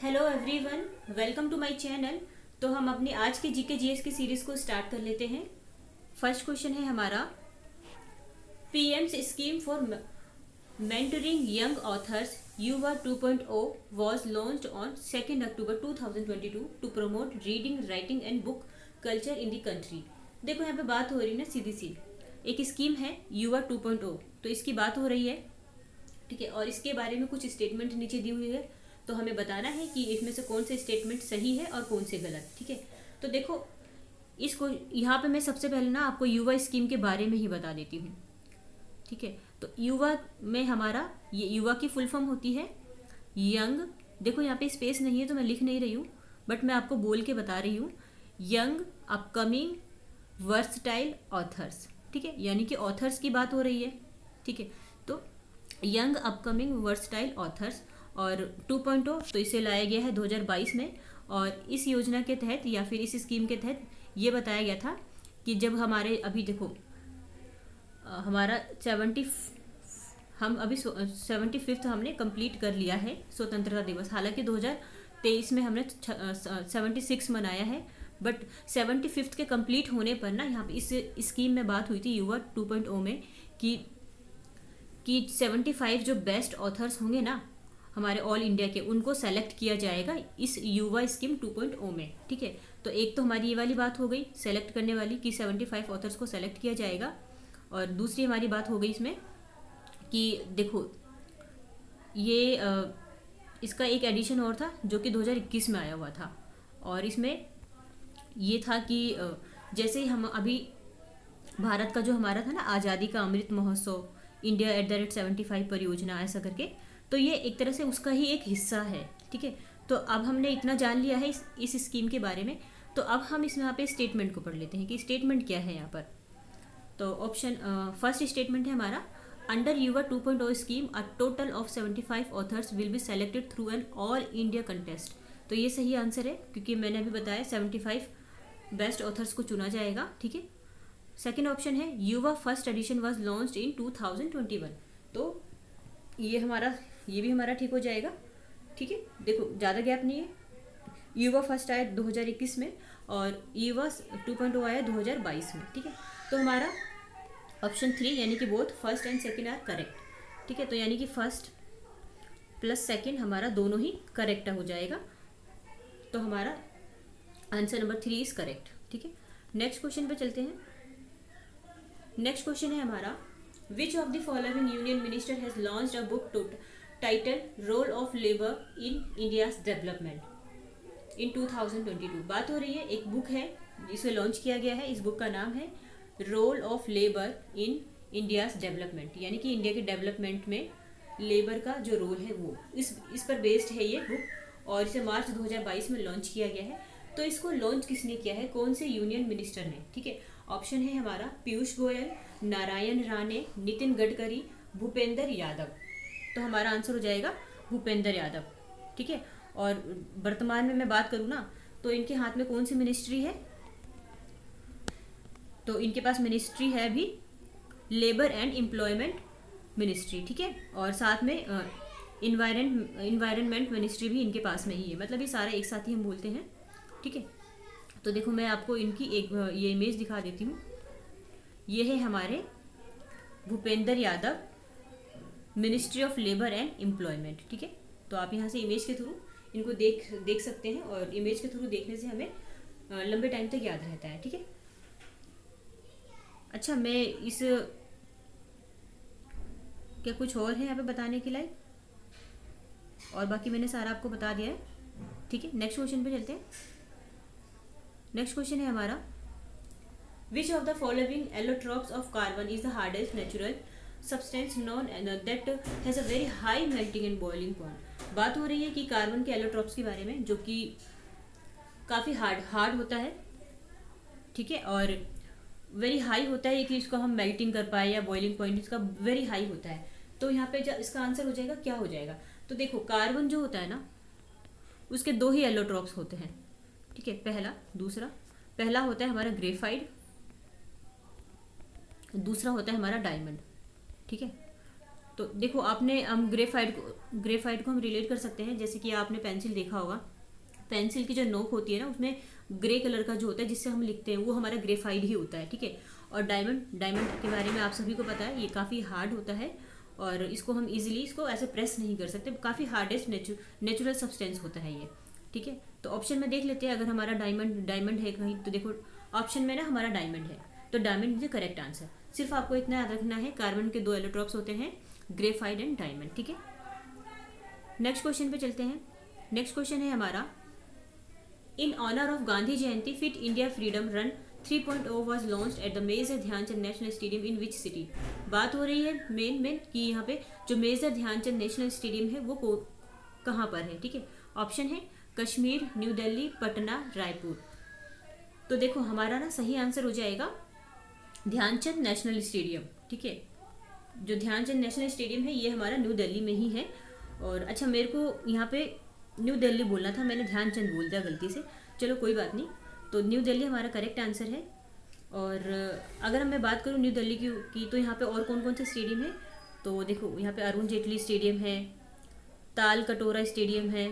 Hello everyone, welcome to my channel. तो हम अपनी आज के जीके जीएस की सीरीज को स्टार्ट कर लेते हैं। फर्स्ट क्वेश्चन है हमारा, PM's scheme for mentoring young authors YUVA 2.0 was launched on 2 October 2022 to promote reading, writing and book culture in the country. देखो यहाँ पे बात हो रही है ना, सीधी सी एक स्कीम है युवा 2.0, तो इसकी बात हो रही है, ठीक है। और इसके बारे में कुछ स्टेटमेंट नीचे दी हुई है, तो हमें बताना है कि इसमें से कौन से स्टेटमेंट सही है और कौन से गलत, ठीक है। तो देखो, इसको यहाँ पे मैं सबसे पहले ना आपको युवा स्कीम के बारे में ही बता देती हूँ, ठीक है। तो युवा में हमारा ये युवा की फुल फॉर्म होती है यंग। देखो यहाँ पे स्पेस नहीं है तो मैं लिख नहीं रही हूँ, बट मैं आपको बोल के बता रही हूँ, यंग अपकमिंग वर्सटाइल ऑथर्स, ठीक है। यानी कि ऑथर्स की बात हो रही है, ठीक है। तो यंग अपकमिंग वर्सटाइल ऑथर्स और 2.0 तो इसे लाया गया है 2022 में। और इस योजना के तहत या फिर इस स्कीम के तहत ये बताया गया था कि जब हमारे अभी देखो हमारा 75th हमने कंप्लीट कर लिया है स्वतंत्रता दिवस। हालांकि 2023 में हमने 76 मनाया है, बट 75th के कंप्लीट होने पर ना यहाँ पे इस स्कीम में बात हुई थी युवा 2.0 में कि 75 जो बेस्ट ऑथर्स होंगे ना हमारे ऑल इंडिया के, उनको सेलेक्ट किया जाएगा इस युवा स्कीम 2.0 में, ठीक है। तो एक तो हमारी ये वाली बात हो गई सेलेक्ट करने वाली कि 75 ऑथर्स को सेलेक्ट किया जाएगा, और दूसरी हमारी बात हो गई इसमें कि देखो ये इसका एक एडिशन और था जो कि 2021 में आया हुआ था। और इसमें ये था कि जैसे हम अभी भारत का जो हमारा था ना आज़ादी का अमृत महोत्सव, इंडिया @75 परियोजना ऐसा करके, तो ये एक तरह से उसका ही एक हिस्सा है, ठीक है। तो अब हमने इतना जान लिया है इस स्कीम के बारे में, तो अब हम इसमें यहाँ पे स्टेटमेंट को पढ़ लेते हैं कि स्टेटमेंट क्या है यहाँ पर। तो ऑप्शन फर्स्ट स्टेटमेंट है हमारा, अंडर युवा 2.0 scheme a total of 75 authors will be selected through an all India contest. तो ये सही आंसर है, क्योंकि मैंने अभी बताया 75 बेस्ट ऑथर्स को चुना जाएगा, ठीक है। सेकेंड ऑप्शन है, युवा first edition was launched in 2021। तो ये भी हमारा ठीक हो जाएगा, ठीक है। देखो ज़्यादा गैप नहीं है, युवा फर्स्ट आया 2021 में और युवा 2.0 आया 2022 में, ठीक है। तो हमारा ऑप्शन 3 यानी कि both first and second are correct, ठीक है। तो यानी कि फर्स्ट प्लस सेकेंड हमारा दोनों ही करेक्ट हो जाएगा, तो हमारा आंसर नंबर 3 इज करेक्ट, ठीक है। नेक्स्ट क्वेश्चन पे चलते हैं। नेक्स्ट क्वेश्चन है हमारा, which of the following union minister has launched a book title role of labour in India's development in 2022। बात हो रही है, एक बुक है जिसे लॉन्च किया गया है, इस बुक का नाम है role of labour in India's development, यानी कि इंडिया के डेवलपमेंट में लेबर का जो रोल है वो इस पर बेस्ड है ये बुक, और इसे मार्च 2022 में लॉन्च किया गया है। तो इसको लॉन्च किसने किया है, कौन से यूनियन मिनिस्टर ने, ठीक है। ऑप्शन है हमारा पीयूष गोयल, नारायण राणे, नितिन गडकरी, भूपेंद्र यादव। तो हमारा आंसर हो जाएगा भूपेंद्र यादव, ठीक है। और वर्तमान में मैं बात करूँ ना, तो इनके हाथ में कौन सी मिनिस्ट्री है, तो इनके पास मिनिस्ट्री है अभी लेबर एंड एम्प्लॉयमेंट मिनिस्ट्री, ठीक है। और साथ में इन्वायरमेंट मिनिस्ट्री भी इनके पास में ही है, मतलब ये सारे एक साथ ही हम बोलते हैं, ठीक है। तो देखो मैं आपको इनकी एक ये इमेज दिखा देती हूँ। ये है हमारे Bhupendra Yadav, ministry of labour and employment, ठीक है। तो आप यहाँ से इमेज के थ्रू इनको देख सकते हैं, और इमेज के थ्रू देखने से हमें लंबे टाइम तक याद रहता है, ठीक है। अच्छा, मैं इस क्या कुछ और है यहाँ पे बताने के लायक, और बाकी मैंने सारा आपको बता दिया है, ठीक है। नेक्स्ट क्वेश्चन पे चलते हैं। नेक्स्ट क्वेश्चन है हमारा, which of the following allotropes of carbon is the hardest natural substance non that has a very high melting and boiling point. बात हो रही है कि कार्बन के एलोट्रॉप्स के बारे में, जो कि काफ़ी हार्ड होता है, ठीक है, और वेरी हाई होता है कि इसको हम मेल्टिंग कर पाए, या बॉइलिंग पॉइंट इसका वेरी हाई होता है। तो यहाँ पे इसका आंसर हो जाएगा, क्या हो जाएगा, तो देखो कार्बन जो होता है ना उसके 2 ही एलोट्रॉप्स होते हैं, ठीक है। पहला होता है हमारा ग्रेफाइट, दूसरा होता है हमारा डायमंड, ठीक है। तो देखो आपने हम ग्रेफाइट को हम रिलेट कर सकते हैं, जैसे कि आपने पेंसिल देखा होगा, पेंसिल की जो नोक होती है ना उसमें ग्रे कलर का जो होता है जिससे हम लिखते हैं वो हमारा ग्रेफाइट ही होता है, ठीक है। और डायमंड के बारे में आप सभी को पता है, ये काफ़ी हार्ड होता है और इसको हम इजीली इसको ऐसे प्रेस नहीं कर सकते, काफ़ी हार्डेस्ट नेचुरल सब्सटेंस होता है ये, ठीक है। तो ऑप्शन में देख लेते हैं, अगर हमारा डायमंड है कहीं, तो देखो ऑप्शन में ना हमारा डायमंड है, तो डायमंड इज करेक्ट आंसर। सिर्फ आपको इतना याद रखना है, कार्बन के 2 एलोट्रॉप्स होते हैं, ग्रेफाइट एंड डायमंड, ठीक है। नेक्स्ट क्वेश्चन पे चलते हैं। नेक्स्ट क्वेश्चन है हमारा, in honour of Gandhi Jayanti fit India freedom run 3.0 was launched at the major Dhyanchand national stadium in which city. बात हो रही है मेन कि यहाँ पे जो मेजर ध्यानचंद नेशनल स्टेडियम है वो कहाँ पर है, ठीक है। ऑप्शन है कश्मीर, न्यू दिल्ली, पटना, रायपुर। तो देखो हमारा ना सही आंसर हो जाएगा ध्यानचंद नेशनल स्टेडियम, ठीक है। जो ध्यानचंद नेशनल स्टेडियम है ये हमारा न्यू दिल्ली में ही है। और अच्छा, मेरे को यहाँ पे न्यू दिल्ली बोलना था, मैंने ध्यानचंद बोल दिया गलती से, चलो कोई बात नहीं। तो न्यू दिल्ली हमारा करेक्ट आंसर है। और अगर मैं बात करूँ न्यू दिल्ली की तो यहाँ पे और कौन कौन से स्टेडियम है, तो देखो यहाँ पे अरुण जेटली स्टेडियम है, ताल कटोरा स्टेडियम है,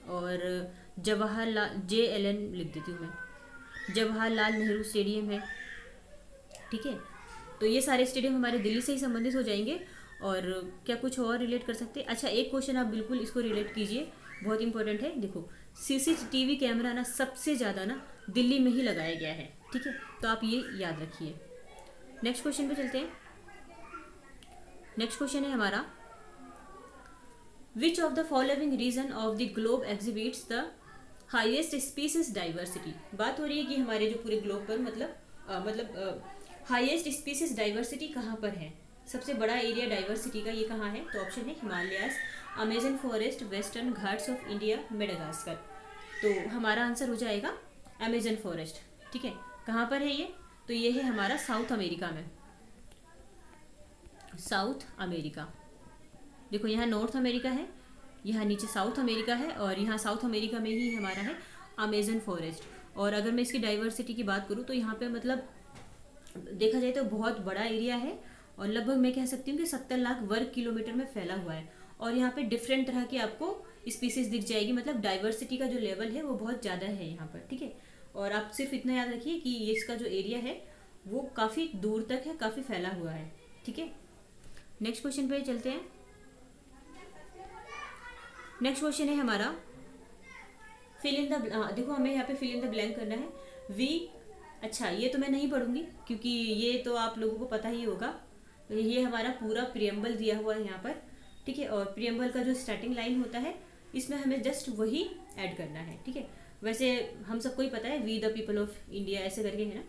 और जवाहरलाल JLN लिख देती हूँ मैं, जवाहरलाल नेहरू स्टेडियम है, ठीक है। तो ये सारे स्टेडियम हमारे दिल्ली से ही संबंधित हो जाएंगे। और क्या कुछ और रिलेट कर सकते हैं? अच्छा, एक क्वेश्चन आप बिल्कुल इसको रिलेट कीजिए, बहुत इंपॉर्टेंट है। देखो CCTV कैमरा ना सबसे ज़्यादा ना दिल्ली में ही लगाया गया है, ठीक है, तो आप ये याद रखिए। नेक्स्ट क्वेश्चन पे चलते हैं। नेक्स्ट क्वेश्चन है हमारा, which of the following region of the globe exhibits the highest species diversity. बात हो रही है कि हमारे जो पूरे ग्लोब पर मतलब हाईएस्ट स्पीसीज डाइवर्सिटी कहाँ पर है, सबसे बड़ा एरिया डाइवर्सिटी का ये कहाँ है। तो ऑप्शन है Himalayas, Amazon forest, western Ghats of India, Madagascar. तो हमारा आंसर हो जाएगा अमेजन फॉरेस्ट, ठीक है। कहाँ पर है ये, तो ये है हमारा साउथ अमेरिका में, साउथ अमेरिका। देखो यहाँ नॉर्थ अमेरिका है, यहाँ नीचे साउथ अमेरिका है, और यहाँ साउथ अमेरिका में ही हमारा है अमेजन फॉरेस्ट। और अगर मैं इसकी डाइवर्सिटी की बात करूँ तो यहाँ पे मतलब देखा जाए तो बहुत बड़ा एरिया है, और लगभग मैं कह सकती हूँ कि 70 लाख वर्ग किलोमीटर में फैला हुआ है। और यहाँ पे डिफरेंट तरह की आपको स्पीसीज दिख जाएगी, मतलब डाइवर्सिटी का जो लेवल है वो बहुत ज़्यादा है यहाँ पर, ठीक है। और आप सिर्फ इतना याद रखिए कि ये इसका जो एरिया है वो काफ़ी दूर तक है, काफ़ी फैला हुआ है, ठीक है। नेक्स्ट क्वेश्चन पे चलते हैं। नेक्स्ट क्वेश्चन है हमारा, फिल इन द, देखो हमें यहाँ पे फिल इन द ब्लैंक करना है। वी, अच्छा ये तो मैं नहीं पढ़ूंगी क्योंकि ये तो आप लोगों को पता ही होगा। ये हमारा पूरा प्रियम्बल दिया हुआ है यहाँ पर, ठीक है। और प्रियम्बल का जो स्टार्टिंग लाइन होता है इसमें हमें जस्ट वही ऐड करना है, ठीक है। वैसे हम सबको ही पता है we the people of India ऐसे करके है ना,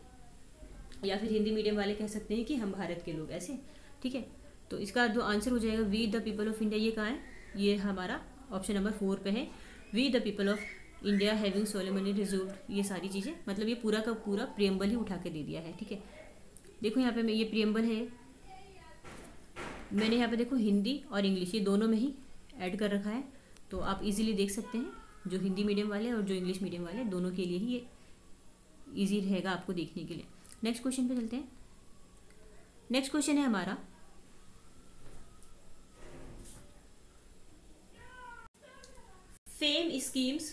या फिर हिंदी मीडियम वाले कह सकते हैं कि हम भारत के लोग, ऐसे, ठीक है। तो इसका जो आंसर हो जाएगा we the people of India, ये कहाँ है, ये हमारा ऑप्शन नंबर 4 पे है। We the people of India having solemnly resolved, ये सारी चीज़ें, मतलब ये पूरा का पूरा प्रियम्बल ही उठा के दे दिया है, ठीक है। देखो यहाँ पे ये प्रियम्बल है, मैंने यहाँ पे देखो हिंदी और इंग्लिश ये दोनों में ही ऐड कर रखा है, तो आप इजीली देख सकते हैं। जो हिंदी मीडियम वाले और जो इंग्लिश मीडियम वाले दोनों के लिए ही ये ईजी रहेगा आपको देखने के लिए। नेक्स्ट क्वेश्चन पे चलते हैं। नेक्स्ट क्वेश्चन है हमारा, fame schemes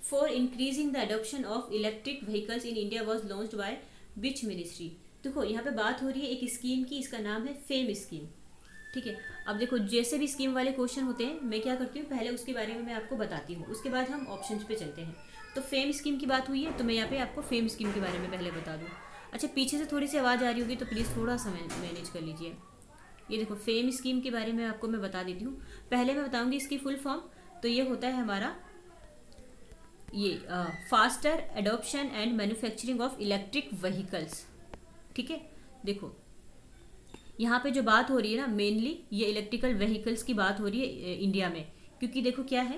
for increasing the adoption of electric vehicles in India was launched by which ministry. देखो यहाँ पे बात हो रही है एक स्कीम की, इसका नाम है फेम स्कीम, ठीक है। अब देखो जैसे भी स्कीम वाले क्वेश्चन होते हैं मैं क्या करती हूँ, पहले उसके बारे में मैं आपको बताती हूँ, उसके बाद हम ऑप्शंस पे चलते हैं। तो फेम स्कीम की बात हुई है तो मैं यहाँ पे आपको फेम स्कीम के बारे में पहले बता दूँ। अच्छा, पीछे से थोड़ी सी आवाज़ आ रही होगी तो प्लीज़ थोड़ा सा मैनेज कर लीजिए। ये देखो फेम स्कीम के बारे में आपको मैं बता देती हूँ। पहले मैं बताऊँगी इसकी फुल फॉर्म, तो ये होता है हमारा ये faster adoption and manufacturing of electric vehicles, ठीक है। देखो यहाँ पे जो बात हो रही है ना, मेनली ये इलेक्ट्रिकल व्हीकल्स की बात हो रही है इंडिया में, क्योंकि देखो क्या है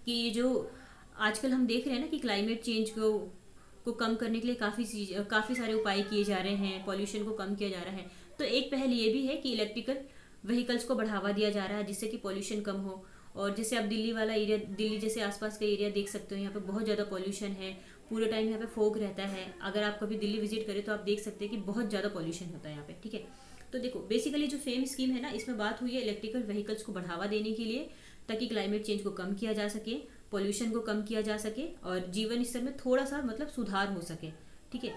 कि ये जो आजकल हम देख रहे हैं ना कि क्लाइमेट चेंज को कम करने के लिए काफ़ी सारे उपाय किए जा रहे हैं, पॉल्यूशन को कम किया जा रहा है। तो एक पहल ये भी है कि इलेक्ट्रिकल व्हीकल्स को बढ़ावा दिया जा रहा है जिससे कि पॉल्यूशन कम हो। और जैसे आप दिल्ली वाला एरिया, दिल्ली जैसे आसपास का एरिया देख सकते हो, यहाँ पे बहुत ज़्यादा पॉल्यूशन है, पूरे टाइम यहाँ पे फॉग रहता है। अगर आप कभी दिल्ली विजिट करें तो आप देख सकते हैं कि बहुत ज़्यादा पॉल्यूशन होता है यहाँ पे, ठीक है। तो देखो बेसिकली जो फेम स्कीम है ना, इसमें बात हुई है इलेक्ट्रिकल व्हीकल्स को बढ़ावा देने के लिए, ताकि क्लाइमेट चेंज को कम किया जा सके, पोल्यूशन को कम किया जा सके और जीवन स्तर में थोड़ा सा मतलब सुधार हो सके। ठीक है,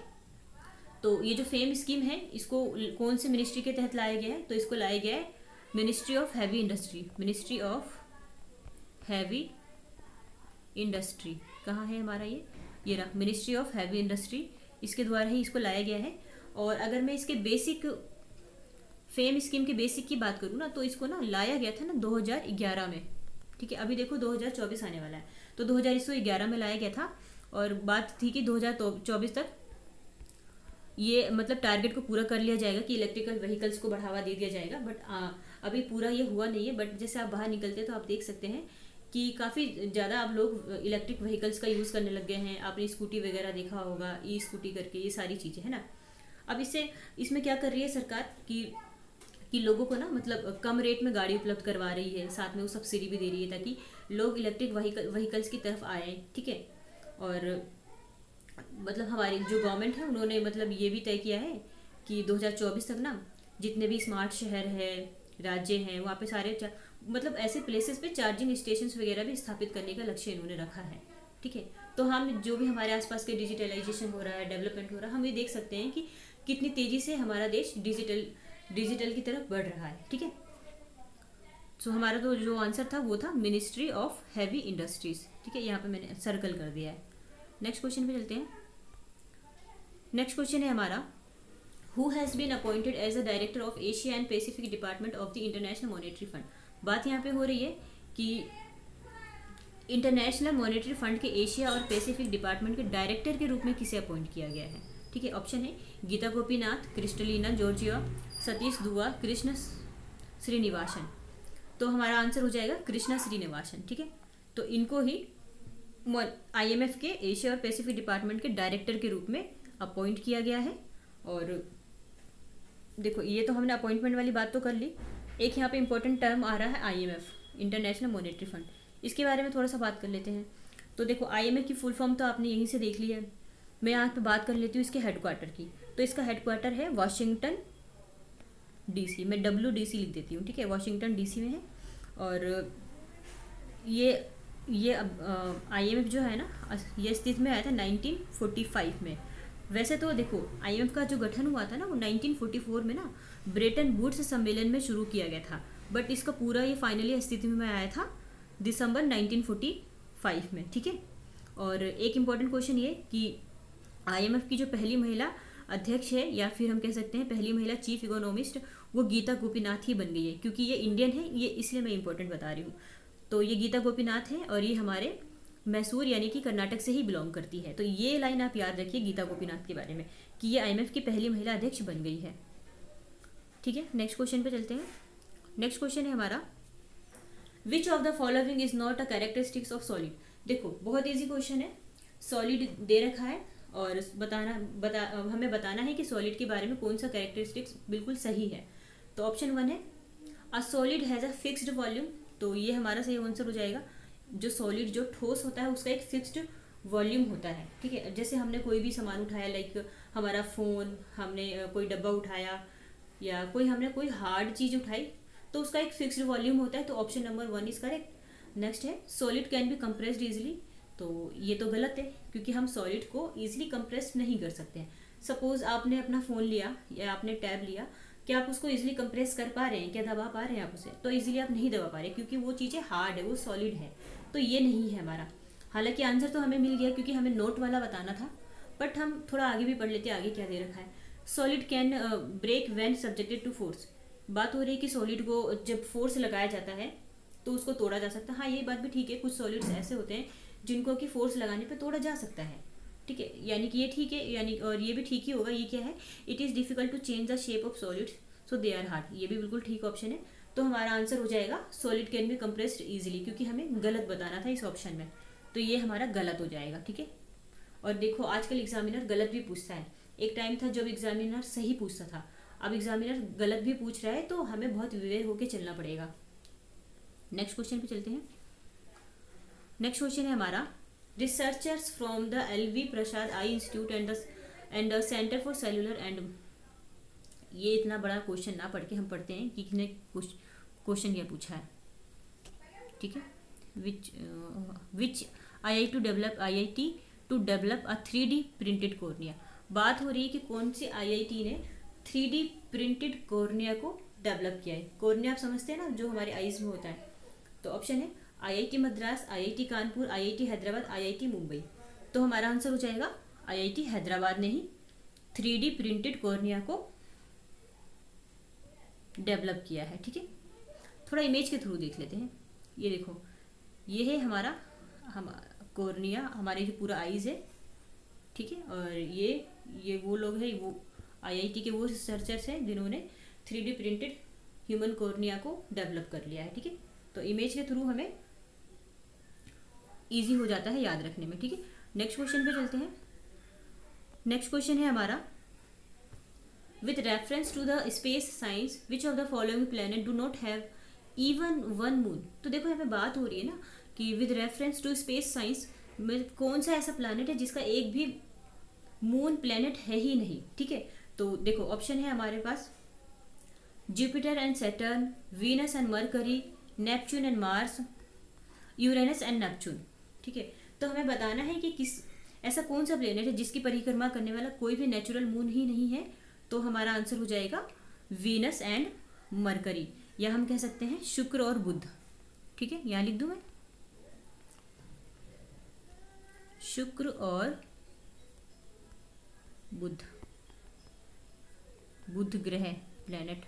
तो ये जो फेम स्कीम है इसको कौन से मिनिस्ट्री के तहत लाया गया है? तो इसको लाया गया है ministry of heavy industry. Ministry of heavy industry कहाँ है हमारा? ये रहा मिनिस्ट्री ऑफ हैवी इंडस्ट्री, इसके द्वारा ही इसको लाया गया है। और अगर मैं इसके बेसिक फेम स्कीम के बेसिक की बात करूँ ना, तो इसको ना लाया गया था ना 2011 में। ठीक है, अभी देखो 2024 आने वाला है, तो 2011 में लाया गया था और बात थी कि 2024 तक ये मतलब टारगेट को पूरा कर लिया जाएगा कि इलेक्ट्रिकल व्हीकल्स को बढ़ावा दे दिया जाएगा। बट अभी पूरा ये हुआ नहीं है। बट जैसे आप बाहर निकलते हैं तो आप देख सकते हैं कि काफ़ी ज़्यादा आप लोग इलेक्ट्रिक व्हीकल्स का यूज़ करने लग गए हैं। आपने स्कूटी वगैरह देखा होगा, ई स्कूटी करके, ये सारी चीज़ें है ना। अब इसमें क्या कर रही है सरकार कि लोगों को ना मतलब कम रेट में गाड़ी उपलब्ध करवा रही है, साथ में वो सब्सिडी भी दे रही है ताकि लोग इलेक्ट्रिक व्हीकल्स की तरफ आए। ठीक है, और मतलब हमारी जो गवर्नमेंट है उन्होंने मतलब ये भी तय किया है कि 2024 तक ना जितने भी स्मार्ट शहर है, राज्य हैं, वहाँ पे सारे मतलब ऐसे प्लेसेस पे चार्जिंग स्टेशंस वगैरह भी स्थापित करने का लक्ष्य इन्होंने रखा है। ठीक है, तो हम जो भी हमारे आसपास के डिजिटलाइजेशन हो रहा है, डेवलपमेंट हो रहा है, हम ये देख सकते हैं कि कितनी तेज़ी से हमारा देश डिजिटल की तरफ बढ़ रहा है। ठीक है, तो हमारा तो जो आंसर था वो था मिनिस्ट्री ऑफ हैवी इंडस्ट्रीज। ठीक है, यहाँ पे मैंने सर्कल कर दिया है। नेक्स्ट क्वेश्चन पे चलते हैं। नेक्स्ट क्वेश्चन है हमारा, who has been appointed as a director of Asia and Pacific department of the international monetary fund. बात यहाँ पे हो रही है कि इंटरनेशनल मॉनेटरी फंड के एशिया और पैसिफिक डिपार्टमेंट के डायरेक्टर के रूप में किसे अपॉइंट किया गया है। ठीक है, ऑप्शन है गीता गोपीनाथ, क्रिस्टलिना जॉर्जिया, सतीश दुआ, कृष्ण श्रीनिवासन। तो हमारा आंसर हो जाएगा कृष्णा श्रीनिवासन। ठीक है, तो इनको ही IMF के एशिया और पैसिफिक डिपार्टमेंट के डायरेक्टर के रूप में अपॉइंट किया गया है। और देखो ये तो हमने अपॉइंटमेंट वाली बात तो कर ली। एक यहाँ पे इंपॉर्टेंट टर्म आ रहा है IMF, इंटरनेशनल मॉनेटरी फंड, इसके बारे में थोड़ा सा बात कर लेते हैं। तो देखो IMF की फुल फॉर्म तो आपने यहीं से देख ली है। मैं यहाँ पे बात कर लेती हूँ इसके हेडक्वार्टर की। तो इसका हेडक्वार्टर है वाशिंगटन DC, मैं WDC लिख देती हूँ। ठीक है, वाशिंगटन DC में है। और ये अब IMF जो है ना, ये अस्तित्व में आया था 1945 में। वैसे तो देखो IMF का जो गठन हुआ था ना वो 1944 में ना ब्रेटन वुड्स सम्मेलन में शुरू किया गया था। बट इसका पूरा ये फाइनली अस्तित्व में आया था दिसंबर 1945 में। ठीक है, और एक इम्पॉर्टेंट क्वेश्चन ये कि IMF की जो पहली महिला अध्यक्ष है, या फिर हम कह सकते हैं पहली महिला चीफ इकोनॉमिस्ट, वो गीता गोपीनाथ ही बन गई है। क्योंकि ये इंडियन है, ये इसलिए मैं इम्पोर्टेंट बता रही हूँ। तो ये गीता गोपीनाथ है और ये हमारे मैसूर यानी कि कर्नाटक से ही बिलोंग करती है। तो ये लाइन आप याद रखिए गीता गोपीनाथ के बारे में कि ये IMF की पहली महिला अध्यक्ष बन गई है। ठीक है, नेक्स्ट क्वेश्चन पे चलते हैं। नेक्स्ट क्वेश्चन है हमारा, which of the following is not a characteristics of solid. देखो बहुत ईजी क्वेश्चन है, सॉलिड दे रखा है और हमें बताना है कि सॉलिड के बारे में कौन सा कैरेक्टरिस्टिक्स बिल्कुल सही है। तो ऑप्शन 1 है a solid has a fixed volume. तो ये हमारा सही आंसर हो जाएगा। जो सॉलिड जो ठोस होता है उसका एक फिक्स्ड वॉल्यूम होता है। ठीक है, जैसे हमने कोई भी सामान उठाया, लाइक हमारा फ़ोन, हमने कोई डब्बा उठाया या हमने कोई हार्ड चीज़ उठाई, तो उसका एक फिक्स्ड वॉल्यूम होता है। तो option number 1 is correct. Next है solid can be compressed easily. तो ये तो गलत है क्योंकि हम सॉलिड को ईजिली कंप्रेस नहीं कर सकते हैं। सपोज आपने अपना फ़ोन लिया या आपने टैब लिया, क्या आप उसको इजीली कंप्रेस कर पा रहे हैं? क्या दबा पा रहे हैं आप उसे? तो इजीली आप नहीं दबा पा रहे क्योंकि वो चीज़ें हार्ड है, वो सॉलिड है। तो ये नहीं है हमारा। हालांकि आंसर तो हमें मिल गया क्योंकि हमें नोट वाला बताना था, बट हम थोड़ा आगे भी पढ़ लेते हैं। आगे क्या दे रखा है, solid can break when subjected to force. बात हो रही है कि सॉलिड को जब फोर्स लगाया जाता है तो उसको तोड़ा जा सकता है। हाँ, ये बात भी ठीक है, कुछ सॉलिड्स ऐसे होते हैं जिनको कि फोर्स लगाने पर तोड़ा जा सकता है। ठीक है, यानी कि ये ठीक है, यानी और ये भी ठीक ही होगा। ये क्या है, it is difficult to change the shape of solids so they are hard. ये भी बिल्कुल ठीक ऑप्शन है। तो हमारा आंसर हो जाएगा solid can be compressed easily, क्योंकि हमें गलत बताना था इस ऑप्शन में, तो ये हमारा गलत हो जाएगा। ठीक है, और देखो आजकल एग्जामिनर गलत भी पूछता है। एक टाइम था जब एग्जामिनर सही पूछता था, अब एग्जामिनर गलत भी पूछ रहा है, तो हमें बहुत विवेक होकर चलना पड़ेगा। नेक्स्ट क्वेश्चन पे चलते हैं। नेक्स्ट क्वेश्चन है हमारा, researchers from the LV Prasad I institute and the centre for cellular and ये इतना बड़ा क्वेश्चन ना पढ़ के हम पढ़ते हैं कि किसने क्वेश्चन क्या पूछा है, ठीक है। Which IIT to develop a 3D printed cornea. बात हो रही है कि कौन सी IIT ने 3D प्रिंटेड कॉर्निया को डेवलप किया है। कॉर्निया आप समझते हैं ना, जो हमारे आईज में होता है। तो ऑप्शन है IIT Madras, IIT Kanpur, IIT Hyderabad, IIT Mumbai. तो हमारा आंसर हो जाएगा IIT हैदराबाद ने ही 3D प्रिंटेड कॉर्निया को डेवलप किया है, ठीक है। थोड़ा इमेज के थ्रू देख लेते हैं। ये देखो, ये है हमारा कॉर्निया, हमारे जो पूरा आईज है, ठीक है। और ये वो लोग हैं, वो IIT के वो रिसर्चर्स हैं जिन्होंने 3D प्रिंटेड ह्यूमन कॉर्निया को डेवलप कर लिया है, ठीक है। तो इमेज के थ्रू हमें इजी हो जाता है याद रखने में, ठीक है। नेक्स्ट क्वेश्चन पे चलते हैं। नेक्स्ट क्वेश्चन है हमारा, with reference to the space science which of the following planet do not have even one moon. तो देखो यहाँ पे बात हो रही है ना कि with reference to space science में कौन सा ऐसा प्लैनेट है जिसका एक भी मून प्लैनेट है ही नहीं, ठीक है। तो देखो ऑप्शन है हमारे पास Jupiter and Saturn, Venus and Mercury, Neptune and Mars, Uranus and Neptune, ठीक है। तो हमें बताना है कि किस ऐसा कौन सा प्लेनेट है जिसकी परिक्रमा करने वाला कोई भी नेचुरल मून ही नहीं है। तो हमारा आंसर हो जाएगा वीनस एंड मरकरी, या हम कह सकते हैं शुक्र और बुध, ठीक है। यहाँ लिख दूं मैं, शुक्र और बुध, बुध ग्रह प्लेनेट,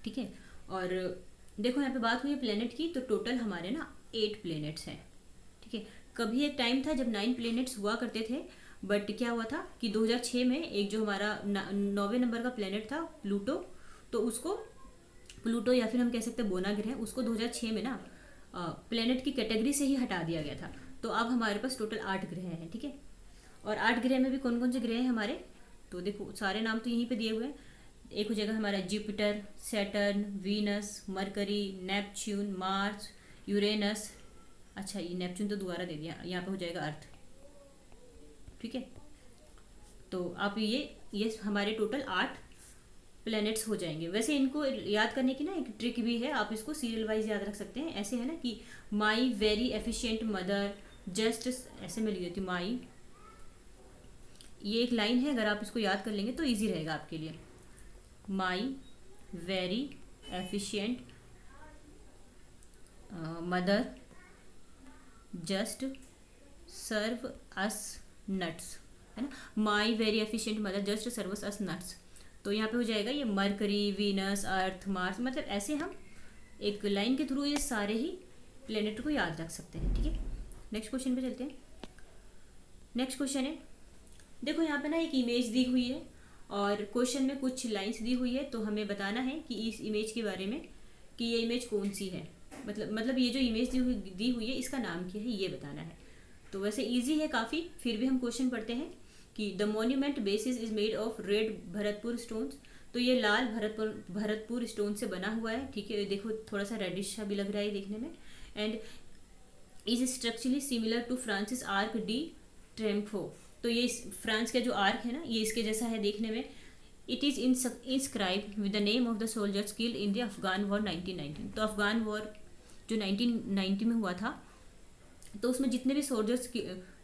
ठीक है। और देखो यहाँ पे बात हुई है प्लेनेट की, तो टोटल हमारे ना 8 प्लेनेट्स हैं, ठीक है। कभी एक टाइम था जब 9 प्लेनेट्स हुआ करते थे, बट क्या हुआ था कि 2006 में एक जो हमारा 9वें नंबर का प्लेनेट था प्लूटो, तो उसको प्लूटो या फिर हम कह सकते हैं बोना ग्रह, उसको 2006 में ना प्लेनेट की कैटेगरी से ही हटा दिया गया था। तो अब हमारे पास टोटल 8 ग्रह हैं, ठीक है। और 8 ग्रह में भी कौन कौन से ग्रह हैं हमारे, तो देखो सारे नाम तो यहीं पे दिए हुए हैं। एक हो जाएगा हमारा Jupiter, Saturn, Venus, mercury, Neptune, Mars, Uranus. अच्छा, ये नेपच्यून तो दोबारा दे दिया, यहाँ पे हो जाएगा अर्थ, ठीक है। तो आप ये हमारे टोटल 8 प्लैनेट्स हो जाएंगे। वैसे इनको याद करने की ना एक ट्रिक भी है, आप इसको सीरियल वाइज याद रख सकते हैं। ऐसे है ना कि माई वेरी एफिशिएंट मदर, जस्ट ऐसे में लिख देती हूँ माई, ये एक लाइन है, अगर आप इसको याद कर लेंगे तो इजी रहेगा आपके लिए। My very efficient mother just serve us nuts, है ना। My very efficient mother just serve us nuts. तो यहाँ पे हो जाएगा ये मरकरी, वीनस, अर्थ, मार्स, मतलब ऐसे हम एक लाइन के थ्रू ये सारे ही प्लेनेट को याद रख सकते हैं, ठीक है। नेक्स्ट क्वेश्चन पे चलते हैं। नेक्स्ट क्वेश्चन है, देखो यहाँ पे ना एक इमेज दी हुई है और क्वेश्चन में कुछ लाइंस दी हुई है, तो हमें बताना है कि इस इमेज के बारे में कि ये इमेज कौन सी है, मतलब ये जो इमेज दी हुई है इसका नाम क्या है, ये बताना है। तो वैसे इजी है काफ़ी, फिर भी हम क्वेश्चन पढ़ते हैं कि the monument basis is made of red Bharatpur stones. तो ये लाल भरतपुर स्टोन से बना हुआ है, ठीक है। देखो थोड़ा सा रेडिश सा भी लग रहा है देखने में। And is structurally similar to France's Arc de Triomphe. तो ये फ्रांस का जो आर्क है ना, ये इसके जैसा है देखने में। It is inscribe with the name of the soldiers killed in the Afghan war 1919। तो अफगान वॉर जो 1990 में हुआ था, तो उसमें जितने भी सोल्जर्स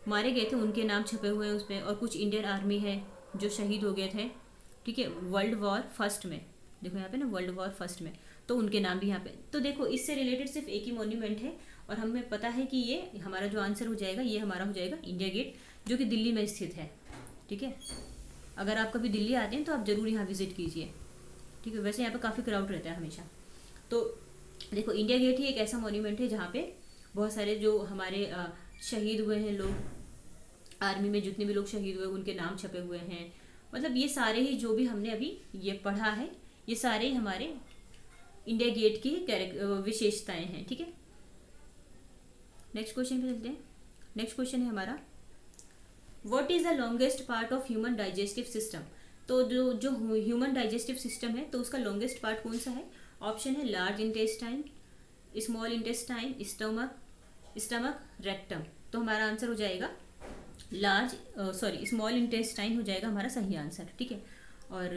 मारे गए थे उनके नाम छपे हुए हैं उस पर, और कुछ इंडियन आर्मी है जो शहीद हो गए थे, ठीक है, वर्ल्ड वॉर फर्स्ट में। देखो यहाँ पे ना वर्ल्ड वॉर फर्स्ट में, तो उनके नाम भी यहाँ पे। तो देखो इससे रिलेटेड सिर्फ एक ही मॉन्यूमेंट है, और हमें पता है कि ये हमारा जो आंसर हो जाएगा, ये हमारा हो जाएगा इंडिया गेट, जो कि दिल्ली में स्थित है, ठीक है। अगर आप कभी दिल्ली आते हैं तो आप ज़रूर यहाँ विजिट कीजिए, ठीक है। वैसे यहाँ पे काफ़ी क्राउड रहता है हमेशा। तो देखो इंडिया गेट ही एक ऐसा मॉन्यूमेंट है जहाँ पे बहुत सारे जो हमारे शहीद हुए हैं लोग, आर्मी में जितने भी लोग शहीद हुए उनके नाम छपे हुए हैं। मतलब ये सारे ही जो भी हमने अभी ये पढ़ा है, ये सारे ही हमारे इंडिया गेट की विशेषताएं हैं, ठीक है। नेक्स्ट क्वेश्चन पे चलते हैं। नेक्स्ट क्वेश्चन है हमारा, what is the longest part of human digestive system. तो जो ह्यूमन डाइजेस्टिव सिस्टम है, तो उसका लॉन्गेस्ट पार्ट कौन सा है। ऑप्शन है large intestine, small intestine, stomach, rectum. तो हमारा आंसर हो जाएगा स्मॉल इंटेस्टाइन हो जाएगा हमारा सही आंसर, ठीक है। और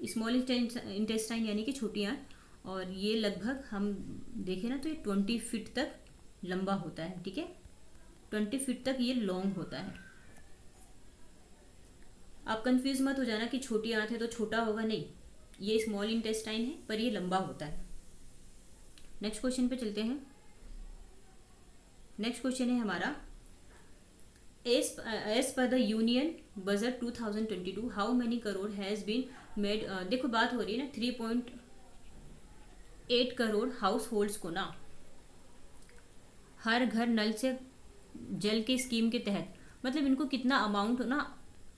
स्मॉल इंटेस्टाइन यानी कि छोटी आंत, और ये लगभग हम देखें ना तो ये 20 फीट तक लंबा होता है, ठीक है, 20 फीट तक ये लॉन्ग होता है। आप कंफ्यूज मत हो जाना कि छोटी आंत है तो छोटा होगा, नहीं, ये स्मॉल इंटेस्टाइन है पर ये लंबा होता है। नेक्स्ट क्वेश्चन पे चलते हैं। नेक्स्ट क्वेश्चन है हमारा, as per the union budget 2022 how many crore has been made. देखो बात हो रही है ना 3.8 करोड़ हाउस होल्ड्स को ना हर घर नल से जल के स्कीम के तहत, मतलब इनको कितना अमाउंट ना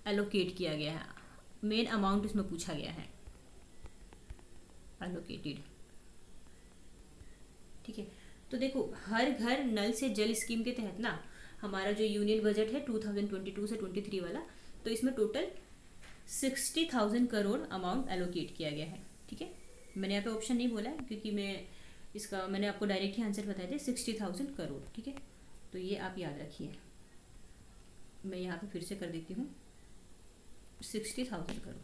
एलोकेट किया गया है, मेन अमाउंट इसमें पूछा गया है, एलोकेटेड, ठीक है। तो देखो हर घर नल से जल स्कीम के तहत ना हमारा जो यूनियन बजट है 2022 से 23 वाला, तो इसमें टोटल 60,000 करोड़ अमाउंट एलोकेट किया गया है, ठीक है। मैंने यहाँ पे ऑप्शन नहीं बोला है क्योंकि मैंने आपको डायरेक्ट ही आंसर बताया था, 60,000 करोड़, ठीक है। तो ये आप याद रखिए, मैं यहाँ पे फिर से कर देती हूँ, 60,000 करोड़।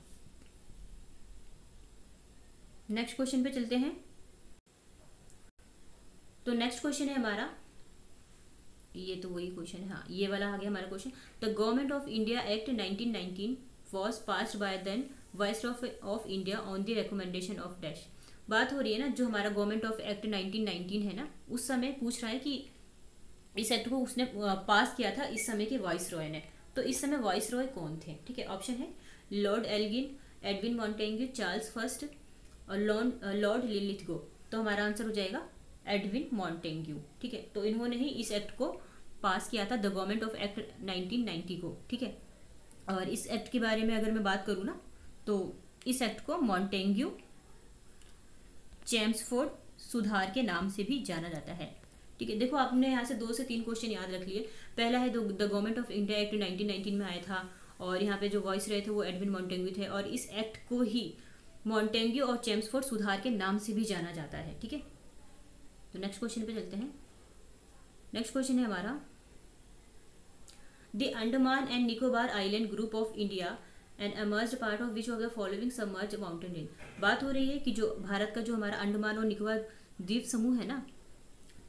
नेक्स्ट क्वेश्चन पे चलते हैं। तो नेक्स्ट क्वेश्चन है हमारा, ये तो वही क्वेश्चन है, हाँ ये वाला आ गया हमारा question. The government of India act 1919 was passed by then viceroy of India on the recommendation of dash. बात हो रही है ना जो हमारा गवर्नमेंट ऑफ एक्ट 1919 है ना, उस समय पूछ रहा है कि इस एक्ट को उसने पास किया था इस समय के वाइसरॉय ने, तो इस समय वाइसरॉय कौन थे, ठीक है। ऑप्शन है Lord Elgin, Edwin Montagu, Charles first और लॉर्ड लिलिथगो। तो हमारा आंसर हो जाएगा एडविन मॉन्टेग्यू, ठीक है। तो इन्होंने ही इस एक्ट को पास किया था, द गवर्नमेंट ऑफ एक्ट 1990 को, ठीक है। और इस एक्ट के बारे में अगर मैं बात करूँ ना तो इस एक्ट को मॉन्टेग्यू चेम्सफोर्ड सुधार के नाम से भी जाना जाता है, ठीक है। देखो आपने यहाँ से 2 से 3 क्वेश्चन याद रख लिए। पहला है the government of India act 1919 में आया था, और यहाँ पे जो वॉइस रहे थे वो एडविन मॉन्टेग्यू थे, और इस एक्ट को ही मॉन्टेग्यू और चेम्सफोर्ड सुधार के नाम से भी जाना जाता है, ठीक है। तो नेक्स्ट क्वेश्चन पे चलते हैं। नेक्स्ट क्वेश्चन है हमारा, the Andaman and Nicobar island group of India and emerged part of which of the following submerged mountain range. बात हो रही है कि जो भारत का जो हमारा अंडमान और निकोबार द्वीप समूह है ना,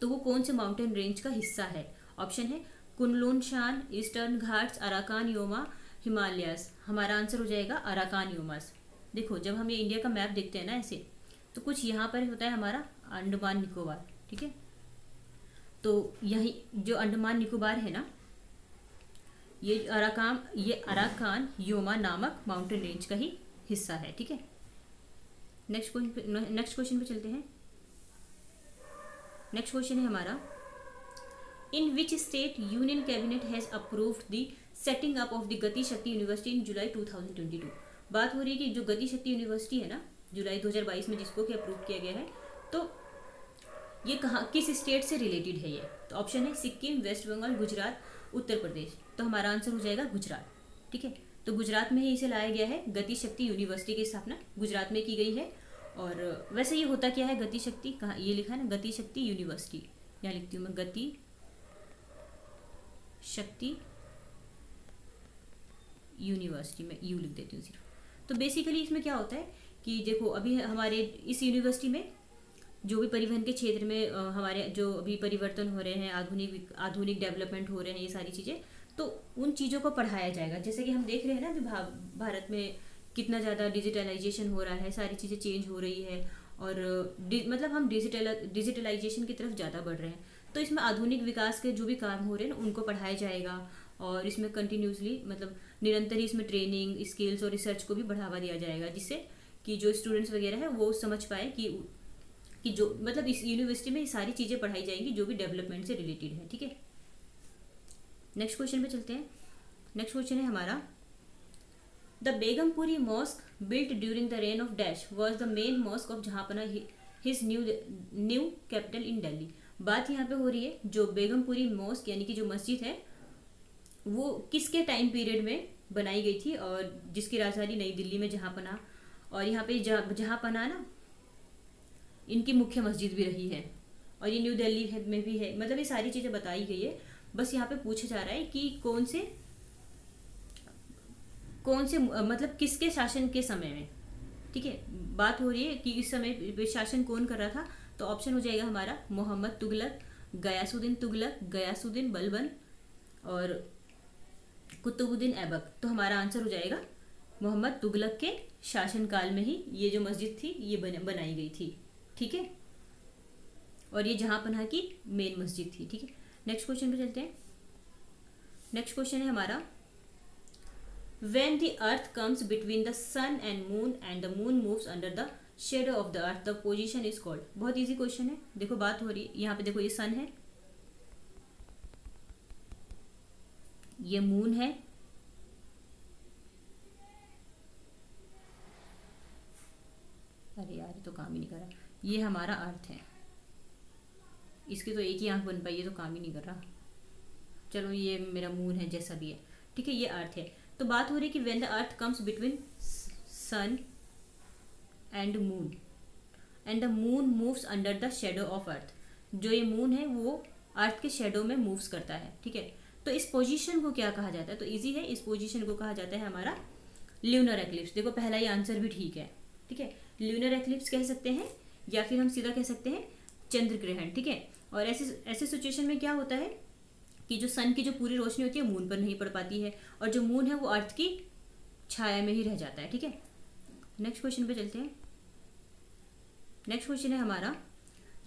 तो वो कौन से माउंटेन रेंज का हिस्सा है। ऑप्शन है कुनलुन शान, eastern Ghats, Arakan Yoma, Himalayas. हमारा आंसर हो जाएगा अराकान योमास। देखो जब हम ये इंडिया का मैप देखते हैं ना ऐसे, तो कुछ यहाँ पर होता है हमारा अंडमान निकोबार, ठीक है। तो यही जो अंडमान निकोबार है ना, ये अराकान योमा नामक माउंटेन रेंज का ही हिस्सा है, ठीक है। नेक्स्ट क्वेश्चन पे चलते हैं। नेक्स्ट क्वेश्चन है हमारा, in which state union cabinet has approved the setting up of the Gati Shakti university इन जुलाई 2022। बात हो रही है कि जो गति शक्ति यूनिवर्सिटी है ना, जुलाई 2022 में जिसको कि अप्रूव किया गया है, तो ये कहाँ किस स्टेट से रिलेटेड है ये। तो ऑप्शन है सिक्किम, वेस्ट बंगाल, गुजरात, उत्तर प्रदेश। तो हमारा आंसर हो जाएगा गुजरात, ठीक है। तो गुजरात में ही इसे लाया गया है, गति शक्ति यूनिवर्सिटी की स्थापना गुजरात में की गई है। और वैसे ये होता क्या है गति शक्ति, कहाँ ये लिखा है ना, गति शक्ति यूनिवर्सिटी, यहाँ लिखती हूँ मैं गति शक्ति यूनिवर्सिटी, में यू लिख देती हूँ सिर्फ। तो बेसिकली इसमें क्या होता है कि देखो अभी हमारे इस यूनिवर्सिटी में जो भी परिवहन के क्षेत्र में हमारे जो अभी परिवर्तन हो रहे हैं, आधुनिक डेवलपमेंट हो रहे हैं, ये सारी चीज़ें, तो उन चीज़ों को पढ़ाया जाएगा। जैसे कि हम देख रहे हैं ना अभी भारत में कितना ज़्यादा डिजिटलाइजेशन हो रहा है, सारी चीज़ें चेंज हो रही है, और मतलब हम डिजिटलाइजेशन की तरफ ज़्यादा बढ़ रहे हैं। तो इसमें आधुनिक विकास के जो भी काम हो रहे हैं ना उनको पढ़ाया जाएगा, और इसमें कंटिन्यूसली मतलब निरंतर ही इसमें ट्रेनिंग, स्किल्स और रिसर्च को भी बढ़ावा दिया जाएगा, जिससे कि जो स्टूडेंट्स वगैरह है वो समझ पाए कि जो मतलब इस यूनिवर्सिटी में सारी चीज़ें पढ़ाई जाएंगी जो भी डेवलपमेंट से रिलेटेड है, ठीक है। नेक्स्ट क्वेश्चन पे चलते हैं। नेक्स्ट क्वेश्चन है हमारा, the Begumpuri mosque built during the reign of dash was the main mosque of Jahanpanah his new capital in Delhi. बात यहाँ पे हो रही है जो बेगमपुरी मॉस्क यानी कि जो मस्जिद है वो किसके टाइम पीरियड में बनाई गई थी, और जिसकी राजधानी नई दिल्ली में जहांपना, और यहाँ पे जहांपना ना इनकी मुख्य मस्जिद भी रही है, और ये न्यू दिल्ली में भी है। मतलब ये सारी चीज़ें बताई गई है, बस यहाँ पे पूछा जा रहा है कि कौन से मतलब किसके शासन के समय में, ठीक है, बात हो रही है कि इस समय शासन कौन कर रहा था, तो ऑप्शन हो जाएगा हमारा मोहम्मद तुगलक, गयासुद्दीन तुगलक, गयासुद्दीन बलबन और कुतुबुद्दीन ऐबक। तो हमारा आंसर हो जाएगा मोहम्मद तुगलक के शासनकाल में ही ये जो मस्जिद थी ये बनाई गई थी। ठीक है, और ये जहांपनाह की मेन मस्जिद थी। ठीक है, नेक्स्ट क्वेश्चन पे चलते हैं। नेक्स्ट क्वेश्चन है हमारा, When the earth comes between the sun and the moon moves under the shadow of the earth, the position is called। बहुत इजी क्वेश्चन है। देखो बात हो रही है यहाँ पे, देखो ये सन है, ये मून है, अरे यार ये तो काम ही नहीं कर रहा, ये हमारा अर्थ है, इसकी तो एक ही आंख बन पाई है, तो काम ही नहीं कर रहा। चलो ये मेरा मून है, जैसा भी है, ठीक है, ये अर्थ है। तो बात हो रही है कि when the earth comes between sun and the moon moves under the shadow of earth, जो ये मून है वो अर्थ के शेडो में मूव्स करता है। ठीक है, तो इस पोजीशन को क्या कहा जाता है, तो इजी है, इस पोजीशन को कहा जाता है हमारा ल्यूनर एक्लिप्स। देखो पहला ही आंसर भी ठीक है। ठीक है, ल्यूनर एक्लिप्स कह सकते हैं, या फिर हम सीधा कह सकते हैं चंद्र ग्रहण। ठीक है, और ऐसे सिचुएशन में क्या होता है कि जो सन की जो पूरी रोशनी होती है मून पर नहीं पड़ पाती है, और जो मून है वो अर्थ की छाया में ही रह जाता है। ठीक है, नेक्स्ट क्वेश्चन पे चलते हैं। नेक्स्ट क्वेश्चन है हमारा,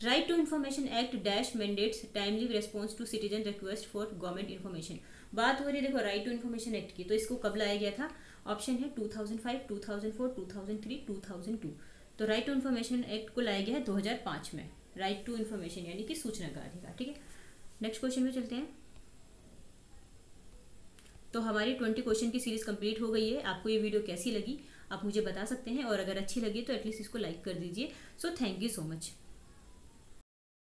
right to information act dash mandates timely response to citizen request for government information. बात हो रही है देखो राइट टू इन्फॉर्मेशन एक्ट की, तो इसको कब लाया गया था, ऑप्शन है 2005, 2004, 2003, 2002। तो राइट टू इन्फॉर्मेशन एक्ट को लाया गया है 2005 में, राइट टू इन्फॉर्मेशन यानी कि सूचना का अधिकार। ठीक है, नेक्स्ट क्वेश्चन पे चलते हैं। तो हमारी 20 क्वेश्चन की सीरीज कंप्लीट हो गई है। आपको ये वीडियो कैसी लगी आप मुझे बता सकते हैं, और अगर अच्छी लगी तो एटलीस्ट इसको लाइक कर दीजिए। So thank you so much.